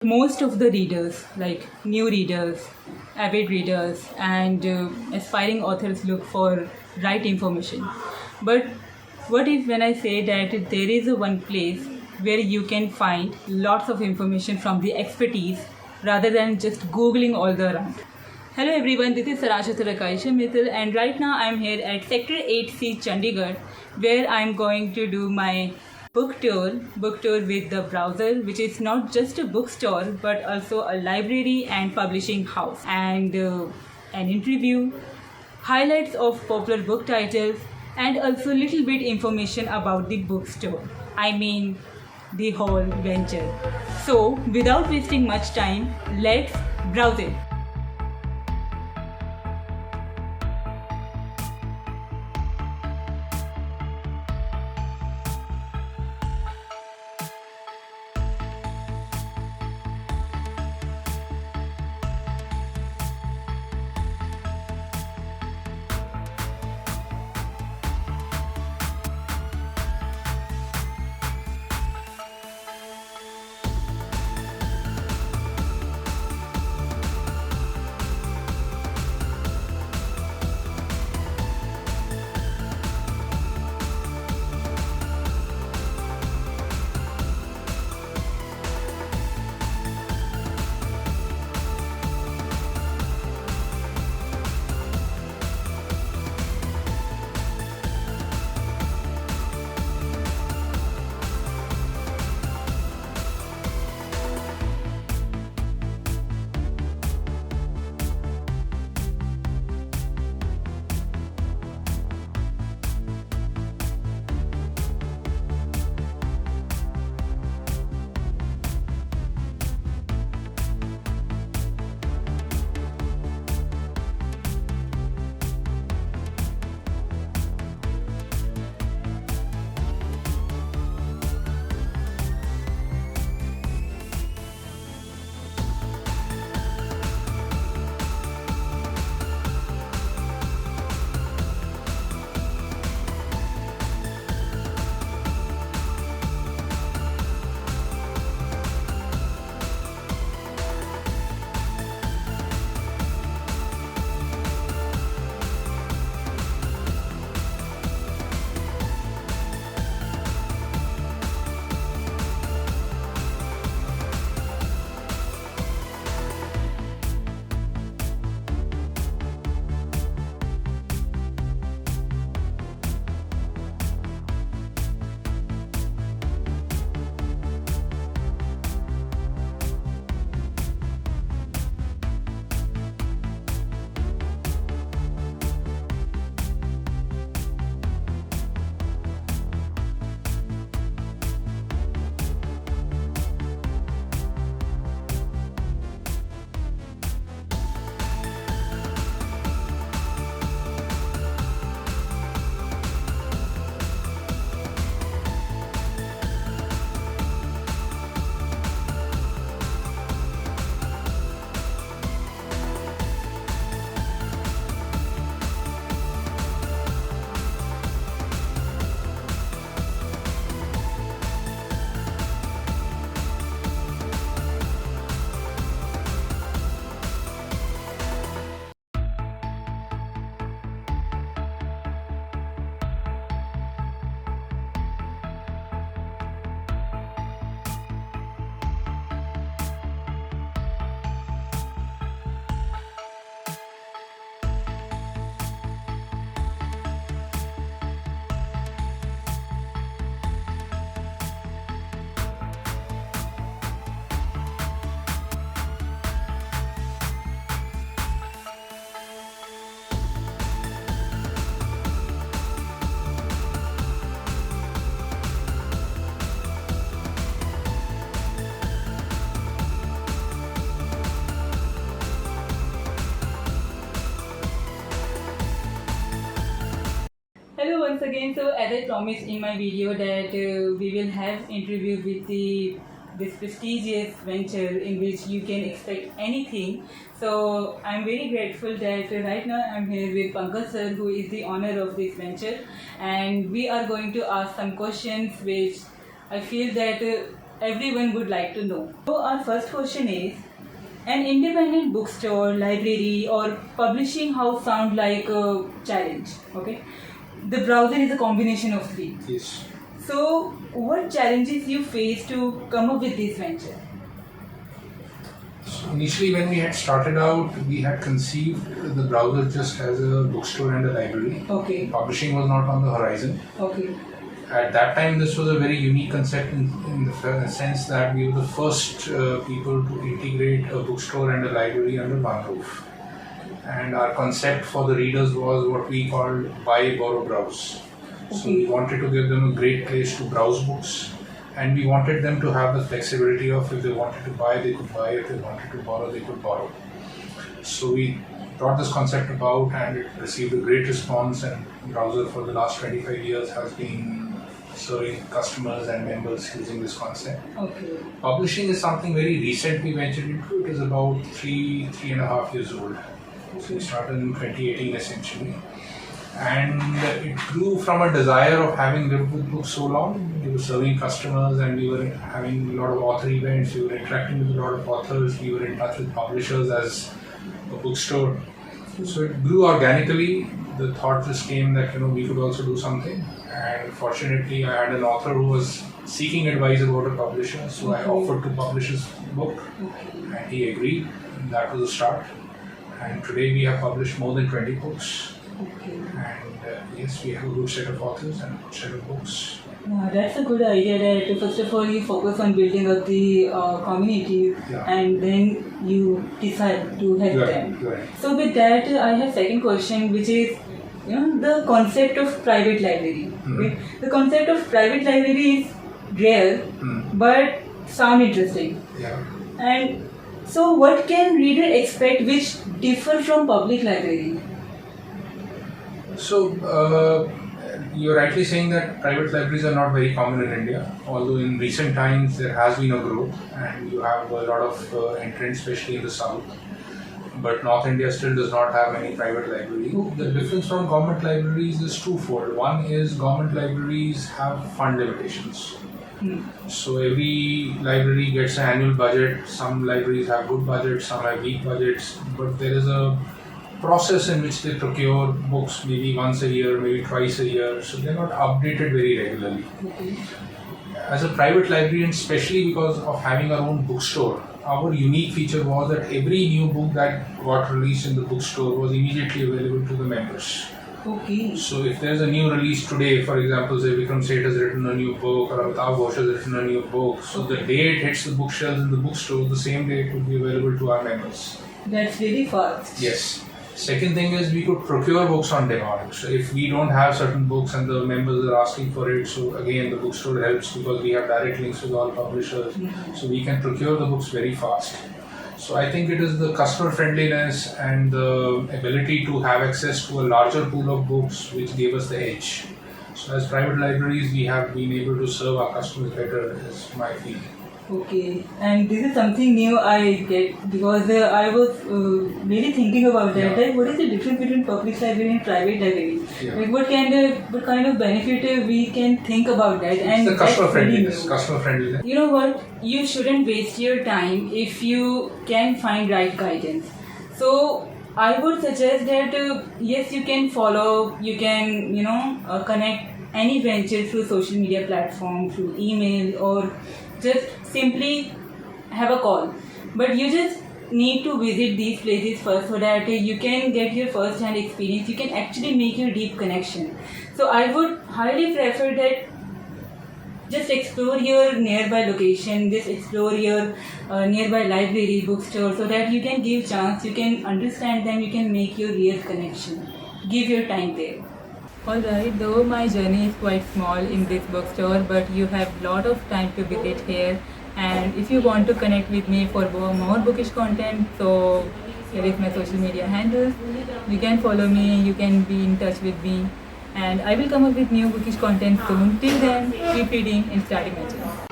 Most of the readers, like new readers, avid readers, and aspiring authors, look for right information. But what if when I say that there is a one place where you can find lots of information from the expertise rather than just googling all the around? Hello everyone, this is saraanshauthor and right now I'm here at Sector 8C Chandigarh, where I'm going to do my book tour with the browser, which is not just a bookstore but also a library and publishing house, and an interview, highlights of popular book titles, and also little bit information about the bookstore. I mean, the whole venture. So, without wasting much time, let's browse it. Hello once again. So as I promised in my video that we will have interview with this prestigious venture in which you can expect anything. So I'm very grateful that right now I'm here with Pankaj sir, who is the owner of this venture, and we are going to ask some questions which I feel that everyone would like to know. So our first question is, an independent bookstore, library or publishing house sound like a challenge, okay? The browser is a combination of three. Yes. So what challenges you face to come up with this venture? So initially, when we had started out, we had conceived the browser just as a bookstore and a library. Okay. Publishing was not on the horizon. Okay. At that time, this was a very unique concept in the sense that we were the first people to integrate a bookstore and a library under one roof. And our concept for the readers was what we called buy, borrow, browse. So we wanted to give them a great place to browse books, and we wanted them to have the flexibility of if they wanted to buy, they could buy, if they wanted to borrow, they could borrow. So we brought this concept about, and it received a great response, and browser for the last 25 years has been serving customers and members using this concept. Okay. Publishing is something very recent we ventured into. It is about 3.5 years old. So we started in 2018 essentially. And it grew from a desire of having lived with books so long. We were serving customers and we were having a lot of author events, we were interacting with a lot of authors, we were in touch with publishers as a bookstore. So it grew organically. The thought just came that we could also do something. And fortunately, I had an author who was seeking advice about a publisher, so I offered to publish his book, and he agreed. And that was the start. And today we have published more than 20 books. Okay. And yes, we have a good set of authors and a good set of books. That's a good idea that first of all you focus on building up the community and then you decide to help them. Right. So with that, I have second question, which is the concept of private library. Okay? The concept of private library is rare but sound interesting. Yeah. And so what can reader expect which differ from public library? So, you're rightly saying that private libraries are not very common in India, although in recent times there has been a growth and you have a lot of entrants, especially in the south. But North India still does not have any private library. The difference from government libraries is twofold. One is government libraries have fund limitations. So every library gets an annual budget. Some libraries have good budgets, some have weak budgets, but there is a process in which they procure books maybe once a year, maybe twice a year, so they're not updated very regularly. As a private librarian, especially because of having our own bookstore, our unique feature was that every new book that got released in the bookstore was immediately available to the members. Okay. So if there's a new release today, for example, say Vikram Seth has written a new book or Amitabh Ghosh has written a new book, so the day it hits the bookshelves in the bookstore, the same day it would be available to our members. That's really fast. Yes. Second thing is we could procure books on demand. So if we don't have certain books and the members are asking for it, so again the bookstore helps because we have direct links with all publishers. So we can procure the books very fast. So I think it is the customer friendliness and the ability to have access to a larger pool of books which gave us the edge. So as private libraries, we have been able to serve our customers better, is my feeling. Okay, and this is something new I get because I was really thinking about that. Like, what is the difference between public library and private library? Like, what kind of benefit we can think about that? And it's the customer friendliness. Customer friendliness. You know what? You shouldn't waste your time if you can find right guidance. So I would suggest that yes, you can follow. You can connect any venture through social media platform, through email, or just simply have a call. But you just need to visit these places first so that you can get your first hand experience. You can actually make your deep connection. So I would highly prefer that just explore your nearby location, just explore your nearby library, bookstore, so that you can give chance, you can understand them, you can make your real connection. Give your time there. Alright, though my journey is quite small in this bookstore, but you have lot of time to visit here, and if you want to connect with me for more bookish content, so here is my social media handles. You can follow me, you can be in touch with me, and I will come up with new bookish content soon. Till then, keep reading and starting my journey.